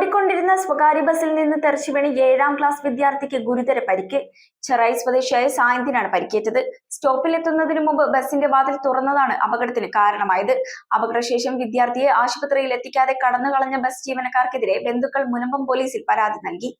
ഓടിക്കൊണ്ടിരുന്ന സ്വകാര്യ ബസിൽ നിന്ന് തെറിച്ചു വീണ് 7ാം ക്ലാസ് വിദ്യാർത്ഥിക്ക് ഗുരുതര പരിക്ക്. ചെറായി സ്വദേശിയായ സായന്തിനാണ് പരിക്കേറ്റത്. സ്റ്റോപ്പിലെത്തുന്നതിന് മുമ്പ് ബസിന്റെ വാതിൽ തുറന്നതാണ് അപകടത്തിന് കാരണമായത്. അപകടശേഷം വിദ്യാർത്ഥിയെ ആശുപത്രിയിൽ എത്തിക്കാതെ കടന്നുകളഞ്ഞ ബസ് ജീവനക്കാർക്കെതിരെ ബന്ധുക്കൾ മുനമ്പം പോലീസിൽ പരാതി നൽകി.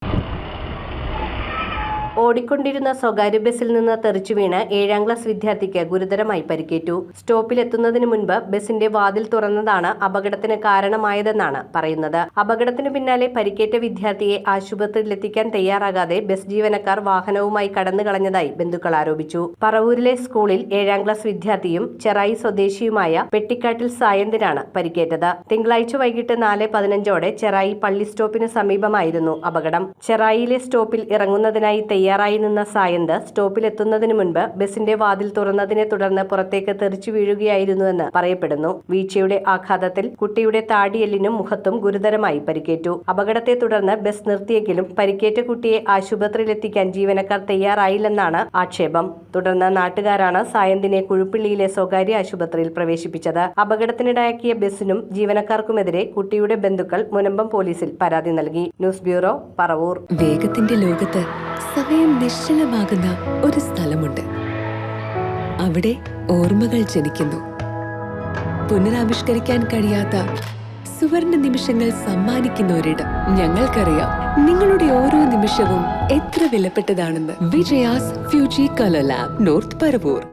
ഓടിക്കൊണ്ടിരുന്ന സ്വകാര്യ ബസിൽ നിന്ന് തെറിച്ചു വീണ് 7ാം ക്ലാസ് വിദ്യാർത്ഥിക്ക് ഗുരുതരമായി പരിക്കേറ്റു. സ്റ്റോപ്പിലെത്തുന്നതിന് മുൻപ് ബസിന്റെ വാതിൽ തുറന്നതാണ് അപകടത്തിന് കാരണമായതെന്നാണ് പറയുന്നത്. അപകടത്തിനു പിന്നാലെ പരിക്കേറ്റ വിദ്യാർത്ഥിയെ ആശുപത്രിയിലെത്തിക്കാൻ തയ്യാറാകാതെ ബസ് ജീവനക്കാർ വാഹനവുമായി കടന്നുകളഞ്ഞതായി ബന്ധുക്കൾ ആരോപിച്ചു. പറവൂരിലെ സ്കൂളിൽ 7ാം ക്ലാസ് വിദ്യാർത്ഥിയും ചെറായി സ്വദേശിയുമായ പെട്ടിക്കാട്ടിൽ സായന്തിനാണ് പരിക്കേറ്റത്. തിങ്കളാഴ്ച വൈകിട്ട് 4:15ഓടെ ചെറായി പള്ളി സ്റ്റോപ്പിന് സമീപമായിരുന്നു അപകടം. ചെറായിയിലെ സ്റ്റോപ്പിൽ ഇറങ്ങുന്നതിനായി തയ്യാറായി നിന്ന സായന്ത് സ്റ്റോപ്പിലെത്തുന്നതിന് മുൻപ് ബസിന്റെ വാതിൽ തുറന്നതിനെ തുടർന്ന് പുറത്തേക്ക് തെറിച്ചു വീഴുകയായിരുന്നുവെന്ന് പറയപ്പെടുന്നു. വീഴ്ചയുടെ ആഘാതത്തിൽ കുട്ടിയുടെ താടിയെല്ലിനും മുഖത്തും ഗുരുതരമായി പരിക്കേറ്റു. അപകടത്തെ തുടർന്ന് ബസ് നിർത്തിയെങ്കിലും പരിക്കേറ്റ കുട്ടിയെ ആശുപത്രിയിലെത്തിക്കാൻ ജീവനക്കാർ തയ്യാറായില്ലെന്നാണ് ആക്ഷേപം. തുടർന്ന് നാട്ടുകാരാണ് സായന്തിനെ കുഴുപ്പിള്ളിയിലെ സ്വകാര്യ ആശുപത്രിയിൽ പ്രവേശിപ്പിച്ചത്. അപകടത്തിനിടയാക്കിയ ബസിനും ജീവനക്കാർക്കുമെതിരെ കുട്ടിയുടെ ബന്ധുക്കൾ മുനമ്പം പോലീസിൽ പരാതി നൽകി. News bureau, Paravur. വേഗത്തിന്റെ ലോകത്ത് സമയം നിശ്ചലമാകുന്ന ഒരു സ്ഥലമുണ്ട്. അവിടെ ഓർമ്മകൾ ജനിക്കുന്നു. പുനരാവിഷ്കരിക്കാൻ കഴിയാത്ത സുവർണ നിമിഷങ്ങൾ സമ്മാനിക്കുന്ന ഒരിടം. ഞങ്ങൾക്കറിയാം നിങ്ങളുടെ ഓരോ നിമിഷവും എത്ര വിലപ്പെട്ടതാണെന്ന്. Vijaya's Fuji colour lab, north Paravur.